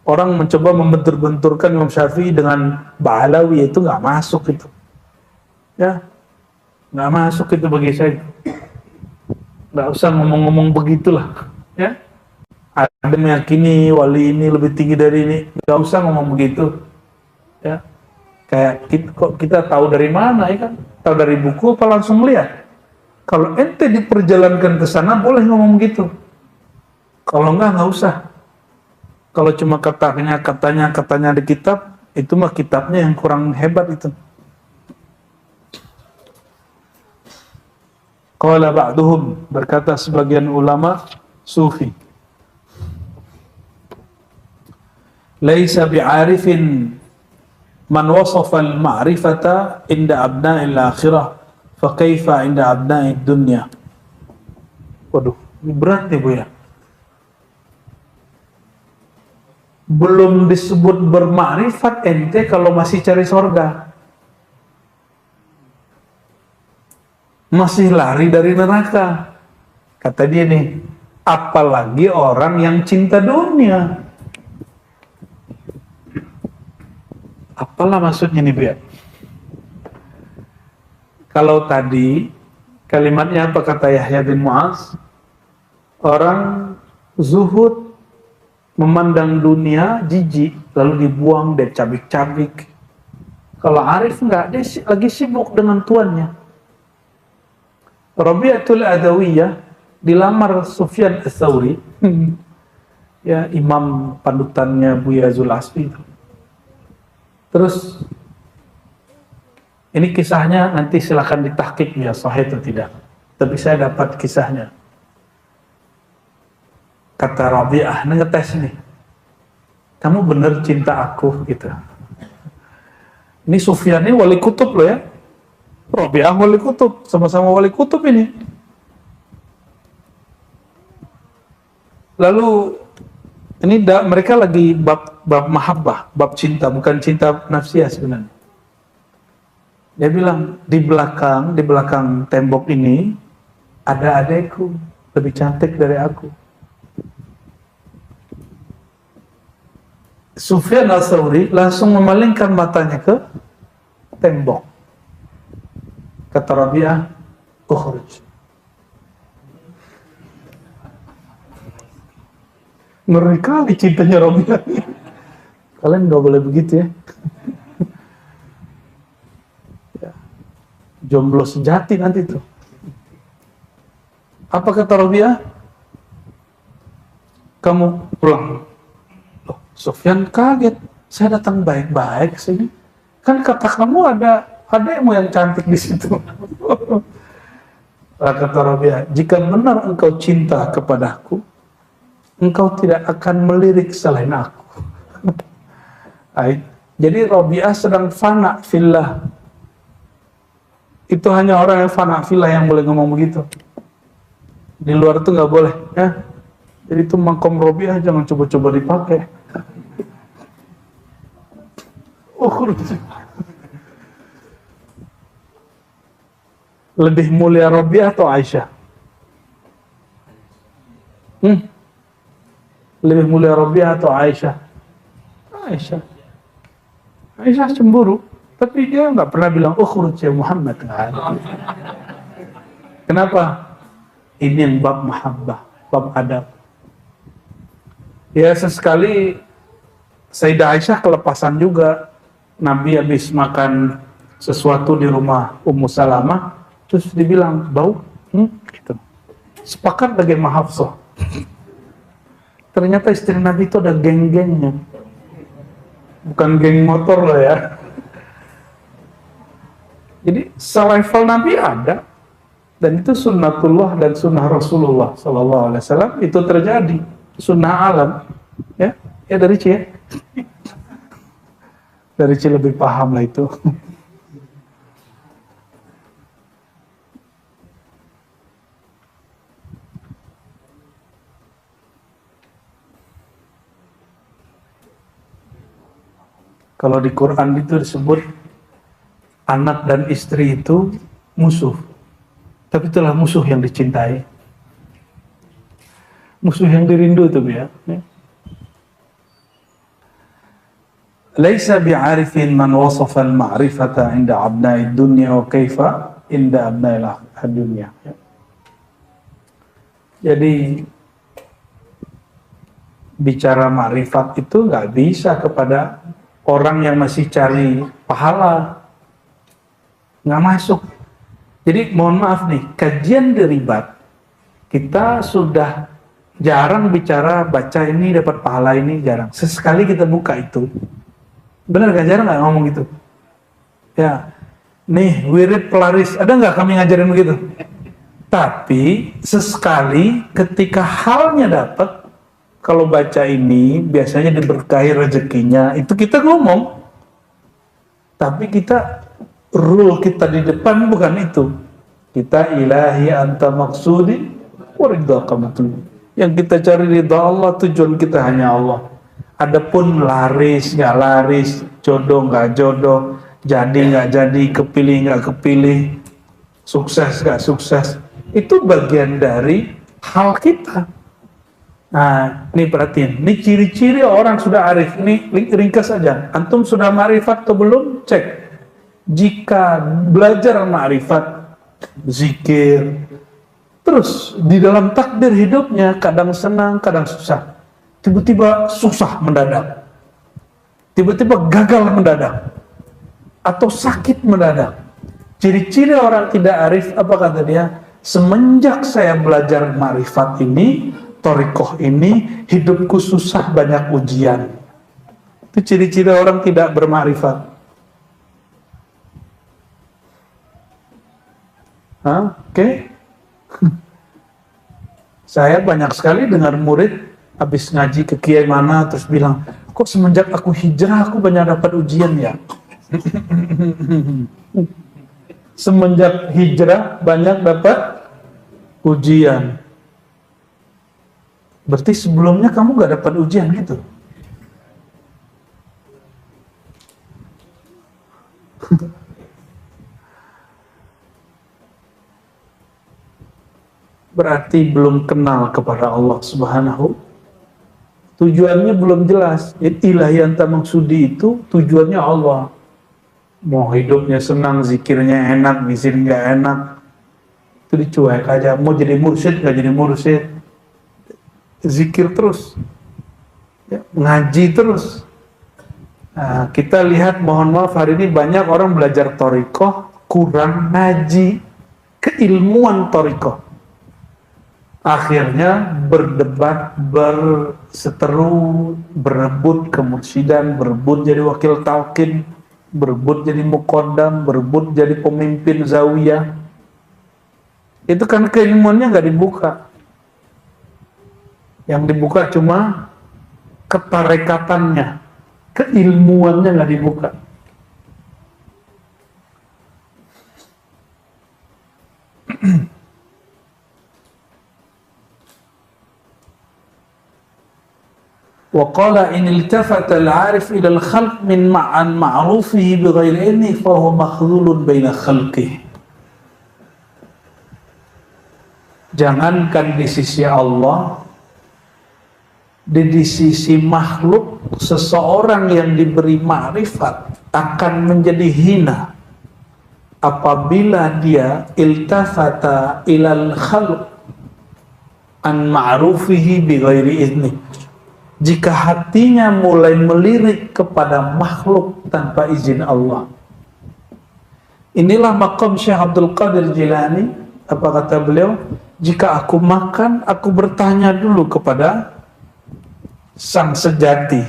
orang mencoba membentur-benturkan Imam Syafi'i dengan Ba'alawi, itu nggak masuk itu. Ya, nggak masuk itu bagi saya. Nggak usah ngomong-ngomong begitulah. Ya, ada meyakini wali ini lebih tinggi dari ini, nggak usah ngomong begitu. Ya, kayak kita tahu dari mana ya kan? Tahu dari buku apa langsung lihat? Kalau ente diperjalankan ke sana boleh ngomong gitu. Kalau nggak usah. Kalau cuma katanya di kitab, itu mah kitabnya yang kurang hebat itu. Qala ba'duhum, berkata sebagian ulama sufi, laisa bi'arifin man wasafa al-ma'rifata inda abna'il akhirah fa kaifa inda abna'id dunya. Waduh, ini berat ya Bu ya. Belum disebut bermakrifat ente kalau masih cari sorga, masih lari dari neraka. Kata dia nih, apalagi orang yang cinta dunia. Apalah maksudnya nih Bu ya? Kalau tadi kalimatnya apa kata Yahya bin Mu'adz? Orang zuhud, memandang dunia jijik, lalu dibuang dan cabik-cabik. Kalau arif enggak, dia lagi sibuk dengan tuannya. Rabi'atul Adawiyah dilamar Sufyan Ats-Tsauri, ya imam panutannya Buya Zulasfi itu. Terus ini kisahnya nanti silakan ditahqiq ya sahih atau tidak. Tapi saya dapat kisahnya. Kata Rabi'ah, ngetes nih, kamu bener cinta aku gitu. Ini Sufyan ini wali kutub loh ya, Rabi'ah wali kutub, sama-sama wali kutub ini. Lalu ini mereka lagi bab mahabbah, bab cinta, bukan cinta nafsiyah sebenarnya. Dia bilang, di belakang tembok ini ada adekku lebih cantik dari aku. Sufyan Ats-Tsauri langsung memalingkan matanya ke tembok. Kata Rabi'ah, ukhruj. Ngeri kali cintanya Rabi'ah. Kalian nggak boleh begitu ya. Jomblo sejati nanti tuh. Apa kata Rabi'ah? Kamu pulang. Sufyan kaget, saya datang baik-baik sini. Kan kata kamu ada adekmu yang cantik di situ. Kata Rabi'ah, jika benar engkau cinta kepadaku, engkau tidak akan melirik selain aku. Jadi Rabi'ah sedang fana fillah. Itu hanya orang yang fana fillah yang boleh ngomong begitu. Di luar itu nggak boleh, ya. Jadi itu makom Rabi'ah jangan coba-coba dipakai. Lebih mulia Rabi'ah atau Aisyah? Lebih mulia Rabi'ah atau Aisyah? Aisyah. Aisyah cemburu, tapi dia nggak pernah bilang, oh ukhruj ya Muhammad. Nggak ada. Kenapa? Ini yang bab mahabbah, bab adab. Ya sesekali Sayyidah Aisyah kelepasan juga. Nabi habis makan sesuatu di rumah Ummu Salamah, terus dibilang bau, gitu. Sepakat lagi sama Hafsah. Ternyata istri Nabi itu ada geng-gengnya, bukan geng motor loh ya. Jadi selevel Nabi ada, dan itu sunnatullah dan sunnah Rasulullah Sallallahu Alaihi Wasallam itu terjadi, sunnah alam, ya dari C ya. Dari C lebih paham lah itu. Kalau di Quran itu disebut anak dan istri itu musuh, tapi itulah musuh yang dicintai, musuh yang dirindu itu ya. Laisa bi'arifin man wasafa al-ma'rifata 'inda abna'i dunya wa kaifa 'inda abna'il dunya. Jadi bicara ma'rifat itu nggak bisa kepada orang yang masih cari pahala, nggak masuk. Jadi mohon maaf nih, kajian deribat kita sudah jarang bicara baca ini dapat pahala ini, jarang. Sesekali kita buka itu. Benar gak? Jarang nggak ngomong gitu? Ya, nih wirid pelaris, ada nggak kami ngajarin begitu? Tapi sesekali ketika halnya dapat, kalau baca ini biasanya diberkahi rezekinya, itu kita ngomong. Tapi kita rule kita di depan bukan itu. Kita ilahi anta maksudi wa ridhaka matlub. Yang kita cari ridha Allah, tujuan kita hanya Allah. Adapun laris nggak laris, jodoh nggak jodoh, jadi nggak jadi, kepilih nggak kepilih, sukses nggak sukses, itu bagian dari hal kita. Nah, ini perhatiin, ini ciri-ciri orang sudah arif. Ini ringkas saja. Antum sudah ma'rifat atau belum? Cek. Jika belajar ma'rifat, zikir, terus di dalam takdir hidupnya kadang senang, kadang susah. Tiba-tiba susah mendadak, tiba-tiba gagal mendadak, atau sakit mendadak. Ciri-ciri orang tidak arif, apa kata dia? Semenjak saya belajar ma'rifat ini, thariqah ini, hidupku susah, banyak ujian. Itu ciri-ciri orang tidak bermakrifat. Oke. Saya banyak sekali dengar murid habis ngaji ke kiai mana terus bilang, kok semenjak aku hijrah aku banyak dapat ujian ya. Semenjak hijrah banyak dapat ujian. Berarti sebelumnya kamu gak dapat ujian gitu. Berarti belum kenal kepada Allah Subhanahu. Tujuannya belum jelas. Ilahi anta maksudi itu tujuannya Allah. Mau hidupnya senang, zikirnya enak, zikir nggak enak, itu dicuek aja. Mau jadi mursyid nggak jadi mursyid, zikir terus, ya, ngaji terus. Nah, kita lihat, mohon maaf, hari ini banyak orang belajar thariqah kurang ngaji keilmuan thariqah. Akhirnya berdebat, berseteru, berebut kemursyidan, berebut jadi wakil talqin, berebut jadi muqaddam, berebut jadi pemimpin zawiyah. Itu kan keilmuannya nggak dibuka. Yang dibuka cuma ketarekatannya, keilmuannya nggak dibuka. وقال إن التفت العارف إلى الخلق من عن معروفه بغير علمه فهو مخذول بين خلقه. Jangankan di sisi Allah, di sisi makhluk, seseorang yang diberi ma'rifat akan menjadi hina apabila dia iltafata ilal khalq an ma'rufihi bighairi idni. Jika hatinya mulai melirik kepada makhluk tanpa izin Allah. Inilah maqam Syekh Abdul Qadir Jilani. Apa kata beliau? Jika aku makan, aku bertanya dulu kepada sang sejati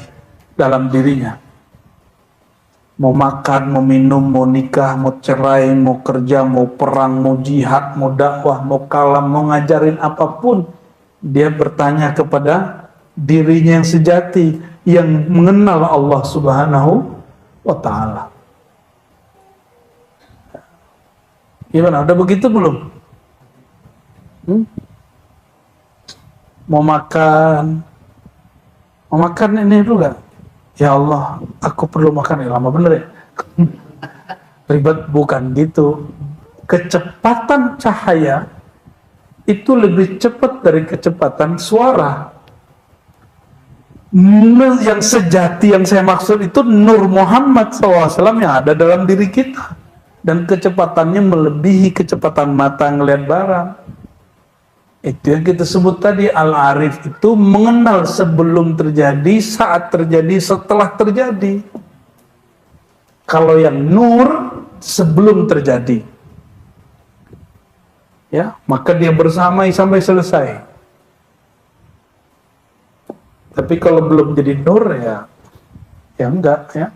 dalam dirinya. Mau makan, mau minum, mau nikah, mau cerai, mau kerja, mau perang, mau jihad, mau dakwah, mau kalam, mau ngajarin apapun, dia bertanya kepada dirinya yang sejati, yang mengenal Allah Subhanahu wa ta'ala. Gimana? Udah begitu belum? Mau makan ini juga. Ya Allah, aku perlu makan. Lama bener ya? Ribet, bukan gitu. Kecepatan cahaya itu lebih cepat dari kecepatan suara. Yang sejati yang saya maksud itu Nur Muhammad SAW yang ada dalam diri kita, dan kecepatannya melebihi kecepatan mata ngelihat barang. Itu yang kita sebut tadi, Al-Arif itu mengenal sebelum terjadi, saat terjadi, setelah terjadi. Kalau yang Nur sebelum terjadi, ya, maka dia bersamai sampai selesai. Tapi kalau belum jadi nur, ya enggak, ya.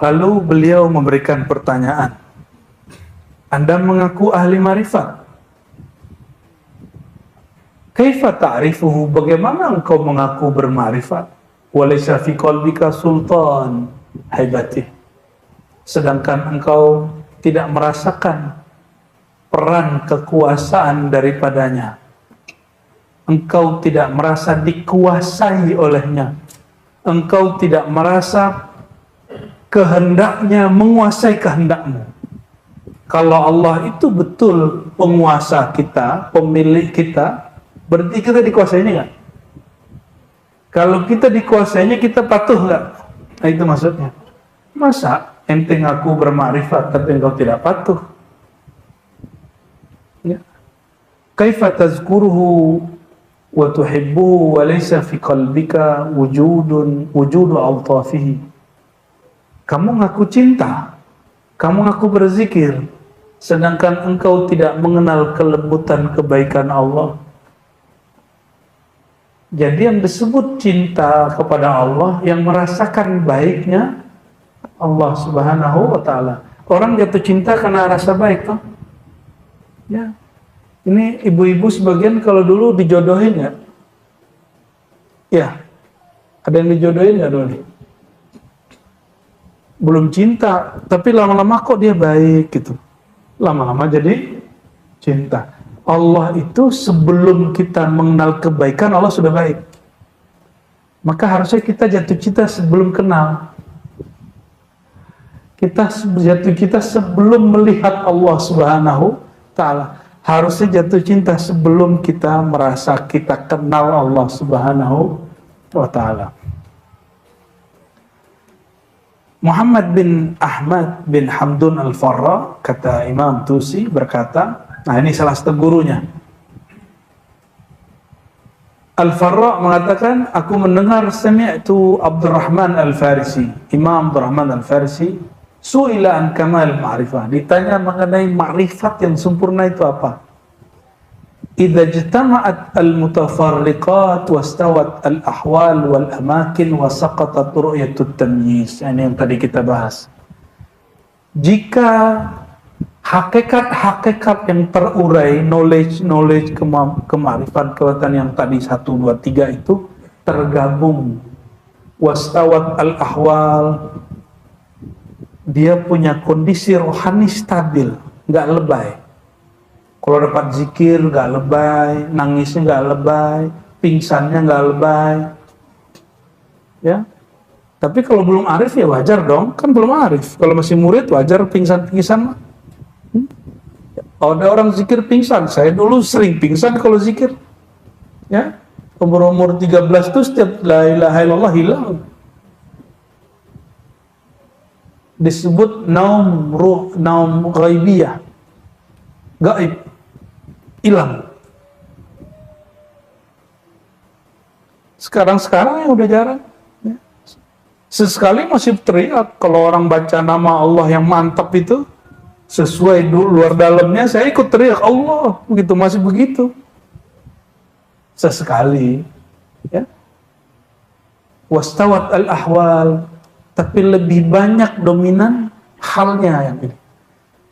Lalu beliau memberikan pertanyaan. Anda mengaku ahli marifat. Kaifa ta'rifuhu? Bagaimana engkau mengaku bermarifat? Walaysa fi qalbika sultan haibatih. Sedangkan engkau tidak merasakan peran kekuasaan daripadanya. Engkau tidak merasa dikuasai olehnya. Engkau tidak merasa kehendaknya menguasai kehendakmu. Kalau Allah itu betul penguasa kita, pemilik kita, berarti kita dikuasainya nggak? Kalau kita dikuasainya, kita patuh nggak? Nah, itu maksudnya. Masa ente ngaku bermakrifat tapi engkau tidak patuh? Ya. Kaifa tazkuruhu wa tuhibbuhu wa laysa fi qalbika wujudu altafihi. Kamu ngaku cinta, kamu ngaku berzikir, sedangkan engkau tidak mengenal kelembutan kebaikan Allah. Jadi yang disebut cinta kepada Allah, yang merasakan baiknya Allah Subhanahu wa ta'ala. Orang jatuh cinta karena rasa baik, toh? Ya. Ini ibu-ibu sebagian kalau dulu dijodohin nggak? Ya. Ada yang dijodohin nggak dulu? Belum cinta, tapi lama-lama kok dia baik gitu. Lama-lama jadi cinta. Allah itu sebelum kita mengenal kebaikan, Allah sudah baik. Maka harusnya kita jatuh cinta sebelum kenal. Kita jatuh cinta sebelum melihat Allah Subhanahu ta'ala. Harusnya jatuh cinta sebelum kita merasa kita kenal Allah Subhanahu wa ta'ala. Muhammad bin Ahmad bin Hamdun al-Farra, kata Imam Tusi, berkata, nah ini salah satu gurunya. Al-Farra mengatakan, aku mendengar sami'tu Abdurrahman al-Farisi, Imam Abdurrahman al-Farisi, su'ila an kamal ma'rifah, ditanya mengenai ma'rifat yang sempurna itu apa. Idza ijtama'at al-mutafarriqat wastawat al-ahwal wal amakin wa saqatat ru'yatut tamyiz. Ini yang tadi kita bahas. Jika hakikat-hakikat yang terurai, knowledge, kemarifan, kekuatan yang tadi 1, 2, 3 itu tergabung, wastawat al-ahwal, dia punya kondisi rohani stabil, nggak lebay. Kalau dapat zikir nggak lebay, nangisnya nggak lebay, pingsannya nggak lebay. Ya. Tapi kalau belum arif ya wajar dong, kan belum arif. Kalau masih murid wajar pingsan-pingsan mah. Ada orang zikir pingsan, saya dulu sering pingsan kalau zikir. Ya. Umur 13 tuh setiap la ilaha illallah hilang. Disebut naum ghaibiyah. Gaib. Hilang. Sekarang ya udah jarang. Ya. Sesekali masih teriak kalau orang baca nama Allah yang mantap itu sesuai luar dalamnya, saya ikut teriak Allah, begitu masih begitu. Sesekali, ya. Wastawat al-ahwal, tapi lebih banyak dominan halnya yang ini.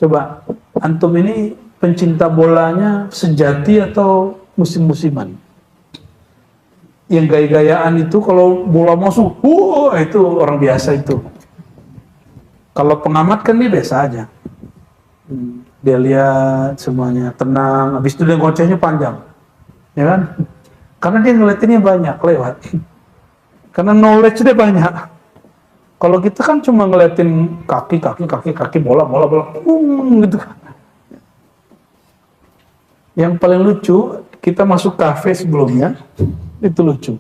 Coba, antum ini pencinta bolanya sejati atau musim-musiman? Yang gaya-gayaan itu kalau bola masuk, itu orang biasa itu. Kalau pengamat kan dia biasa aja. Dia lihat semuanya tenang, habis itu dia ngocehnya panjang. Ya kan? Karena dia ngeliatinnya banyak lewat. Karena knowledge dia banyak. Kalau kita kan cuma ngeliatin kaki, bola, gitu. Yang paling lucu, kita masuk kafe sebelumnya, itu lucu.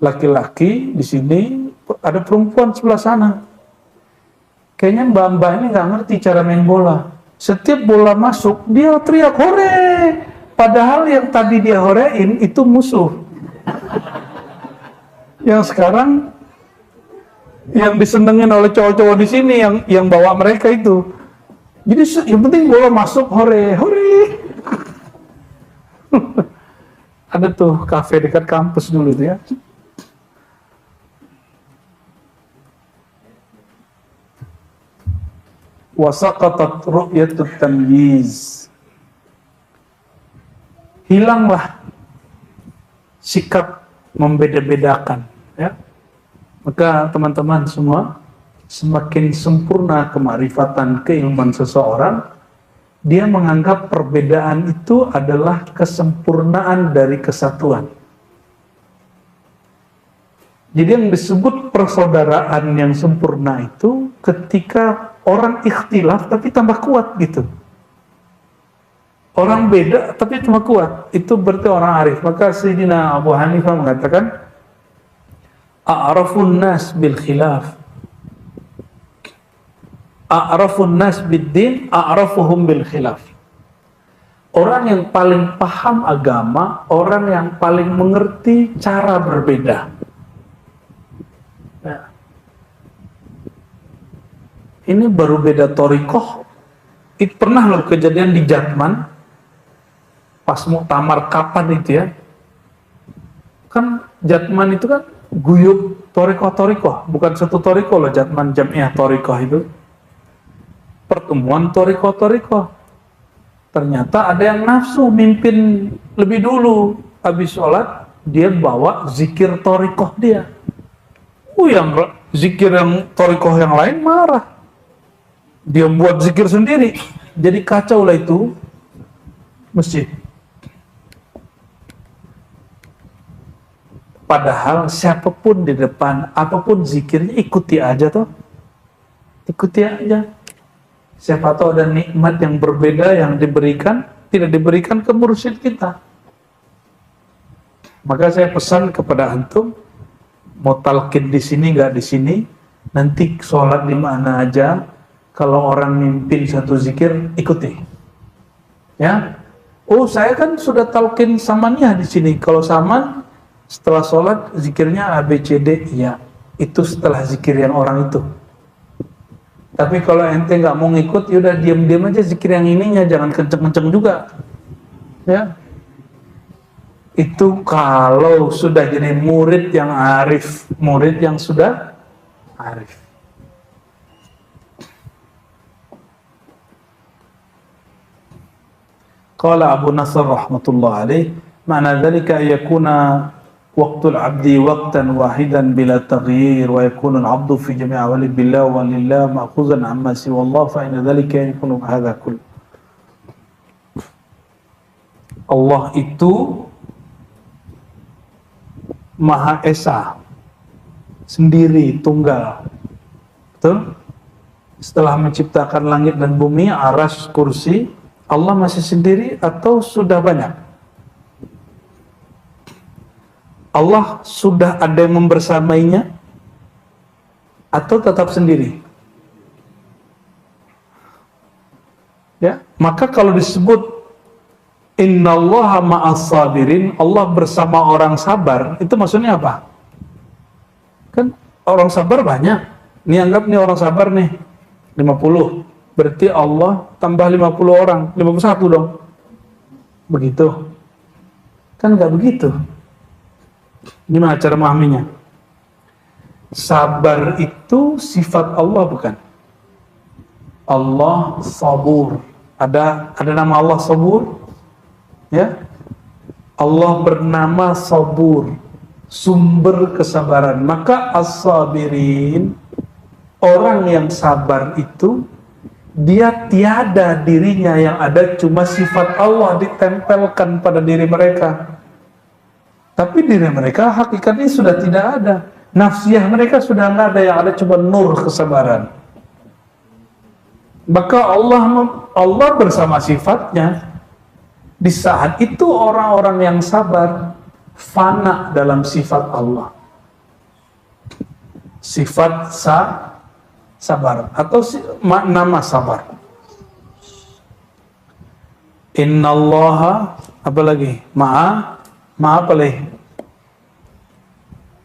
Laki-laki di sini, ada perempuan sebelah sana. Kayaknya mbak-mbak ini nggak ngerti cara main bola. Setiap bola masuk, dia teriak hore. Padahal yang tadi dia horein itu musuh. Yang sekarang yang disenengin oleh cowok-cowok di sini yang bawa mereka itu. Jadi yang penting bola masuk hore. Ada tuh kafe dekat kampus dulu tuh ya. Wasaqatat ru'yatut tamyiz. Hilanglah sikap membeda-bedakan, ya. Maka teman-teman semua, semakin sempurna kemarifatan keilmuan seseorang, dia menganggap perbedaan itu adalah kesempurnaan dari kesatuan. Jadi yang disebut persaudaraan yang sempurna itu ketika orang ikhtilaf tapi tambah kuat gitu. Orang beda tapi cuma kuat, itu berarti orang arif. Maka Sayyidina Abu Hanifah mengatakan, a'rafun nas bil khilaf, a'rafun nas bid din, a'rafuhum bil khilaf. Orang yang paling paham agama, orang yang paling mengerti cara berbeda. Nah, ini baru beda torikoh. Itu pernah loh kejadian di Jatman pas muktamar kapan itu ya, kan Jatman itu kan guyub torikoh, bukan satu torikoh loh. Jatman Jamiah Torikoh itu pertemuan torikoh. Ternyata ada yang nafsu mimpin lebih dulu, habis sholat dia bawa zikir torikoh dia. Yang zikir yang torikoh yang lain marah, dia buat zikir sendiri, jadi kacau lah itu masjid. Padahal siapapun di depan, apapun zikirnya ikuti aja toh. Ikuti aja. Siapa tahu ada nikmat yang berbeda yang diberikan, tidak diberikan ke mursyid kita. Maka saya pesan kepada antum, mau talqin di sini nggak di sini, nanti sholat di mana aja, kalau orang mimpin satu zikir ikuti. Ya. Oh, saya kan sudah talqin samannya di sini. Kalau saman setelah sholat zikirnya ABCD, ya itu setelah zikir yang orang itu. Tapi kalau ente nggak mau ngikut, yaudah diam-diam aja zikir yang ininya, jangan kenceng-kenceng juga. Ya, itu kalau sudah jadi murid yang arif, murid yang sudah arif. Qala Abu Nasr rahmatullah alaih, ma'na dhalika yakuna waqtul abdi waqtan wahidan bila taghyir wa yakunu al-abdu fi jami' awali billah wa lillah ma'khuzan amma siwa Allah fa inna dhalika yakunu hadha kull. Allah itu Maha Esa, sendiri, tunggal. Betul? Setelah menciptakan langit dan bumi, arsy, kursi, Allah masih sendiri atau sudah banyak? Allah sudah ada yang membersamainya atau tetap sendiri? Ya, maka kalau disebut innallaha ma'as sabirin, Allah bersama orang sabar, itu maksudnya apa? Kan orang sabar banyak. Nih anggap nih orang sabar nih 50. Berarti Allah tambah 50 orang, 51 dong. Begitu. Kan nggak begitu. Gimana cara memahaminya? Sabar itu sifat Allah bukan? Allah sabur. Ada nama Allah sabur? Ya. Allah bernama sabur, sumber kesabaran. Maka as-sabirin, orang yang sabar itu dia tiada dirinya, yang ada cuma sifat Allah ditempelkan pada diri mereka. Tapi diri mereka hakikatnya sudah tidak ada. Nafsiyah mereka sudah nggak ada, yang ada cuma nur kesabaran. Maka Allah bersama sifatnya. Di saat itu orang-orang yang sabar fana dalam sifat Allah. Sifat sabar atau nama sabar. Innallaha apa lagi? Ma'a apa lagi?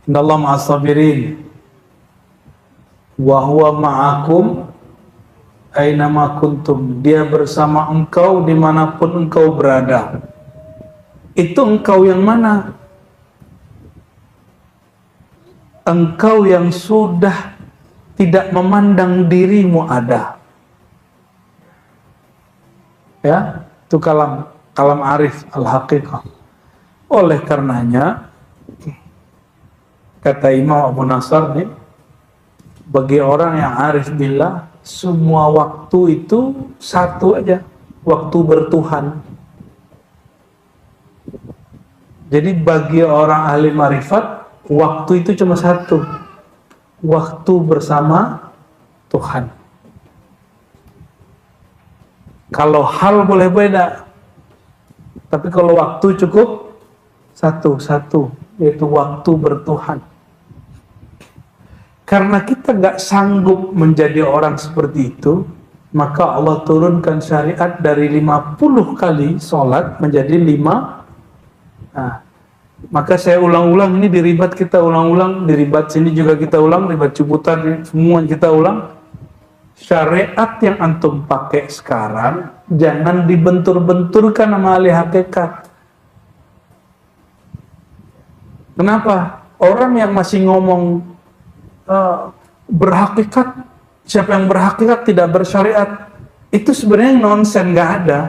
Innallaha ma'as sabirin wa huwa ma'akum ainama kuntum. Dia bersama engkau dimanapun engkau berada. Itu engkau yang mana? Engkau yang sudah tidak memandang dirimu ada. Ya, itu kalam arif al-haqiqah. Oleh karenanya kata Imam Abu Nasr nih, bagi orang yang arif billah, semua waktu itu satu aja, waktu bertuhan. Jadi bagi orang ahli marifat, waktu itu cuma satu, waktu bersama Tuhan. Kalau hal boleh beda, tapi kalau waktu cukup satu, yaitu waktu bertuhan. Karena kita nggak sanggup menjadi orang seperti itu, maka Allah turunkan syariat dari 50 kali sholat menjadi 5. Nah, maka saya ulang-ulang, ini di ribat kita ulang-ulang, di ribat sini juga kita ulang, ribat Ciputat semua kita ulang. Syariat yang antum pakai sekarang jangan dibentur-benturkan sama ahli hakikat. Kenapa? Orang yang masih ngomong berhakikat, siapa yang berhakikat tidak bersyariat, itu sebenarnya nonsen, nggak ada.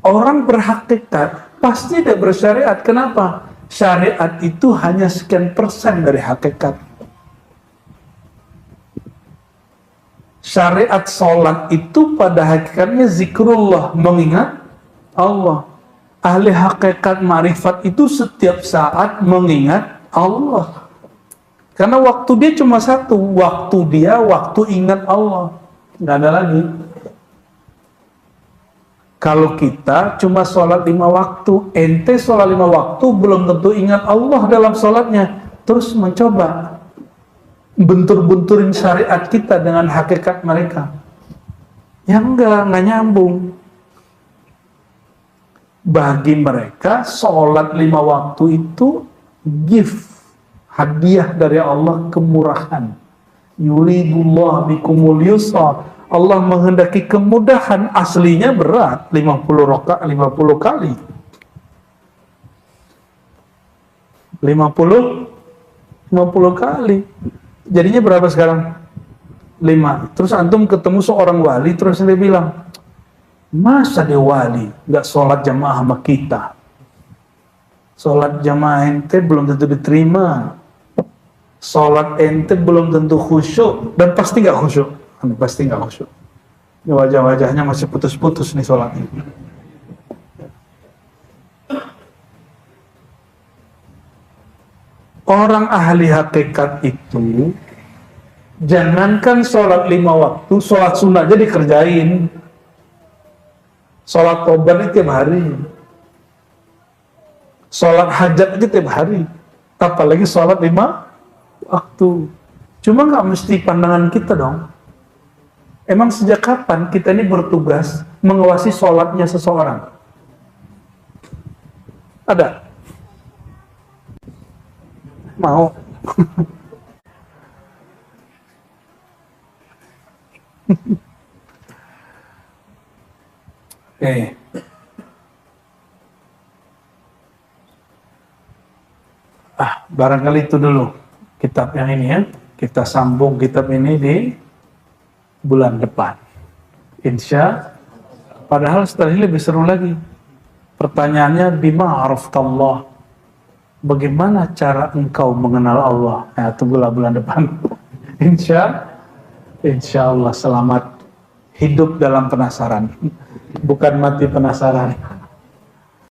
Orang berhakikat pasti tidak bersyariat. Kenapa? Syariat itu hanya sekian persen dari hakikat. Syariat sholat itu pada hakikatnya zikrullah, mengingat Allah. Ahli hakikat marifat itu setiap saat mengingat Allah. Karena waktu dia cuma satu, waktu ingat Allah, nggak ada lagi. Kalau kita cuma sholat 5 waktu, ente sholat 5 waktu belum tentu ingat Allah dalam sholatnya, terus mencoba bentur-benturin syariat kita dengan hakikat mereka, yang nggak nyambung. Bagi mereka sholat 5 waktu itu gift, hadiah dari Allah, kemurahan. Yuridullah bikumul yusra. Allah menghendaki kemudahan, aslinya berat, 50 rakaat 50 kali. 50 kali. Jadinya berapa sekarang? 5. Terus antum ketemu seorang wali, terus dia bilang, masa dia wali nggak sholat jamaah sama kita? Sholat jamaah ente belum tentu diterima. Sholat ente belum tentu khusyuk, dan pasti nggak khusyuk. Pasti nggak khusyuk. Wajah-wajahnya masih putus-putus nih sholatnya. orang ahli hakikat itu jangankan sholat 5 waktu, sholat sunnah aja dikerjain. Sholat tobat itu tiap hari. Sholat hajat itu tiap hari. Apalagi sholat 5 waktu. Cuma nggak mesti pandangan kita dong. Emang sejak kapan kita ini bertugas mengawasi sholatnya seseorang? Ada? Mau? Oke. Barangkali itu dulu kitab yang ini ya. Kita sambung kitab ini di bulan depan. Insya. Padahal setelah ini lebih seru lagi. Pertanyaannya, bima araftallah. Bagaimana cara engkau mengenal Allah? Ya, tunggulah bulan depan. Insya Allah selamat hidup dalam penasaran. Bukan mati penasaran.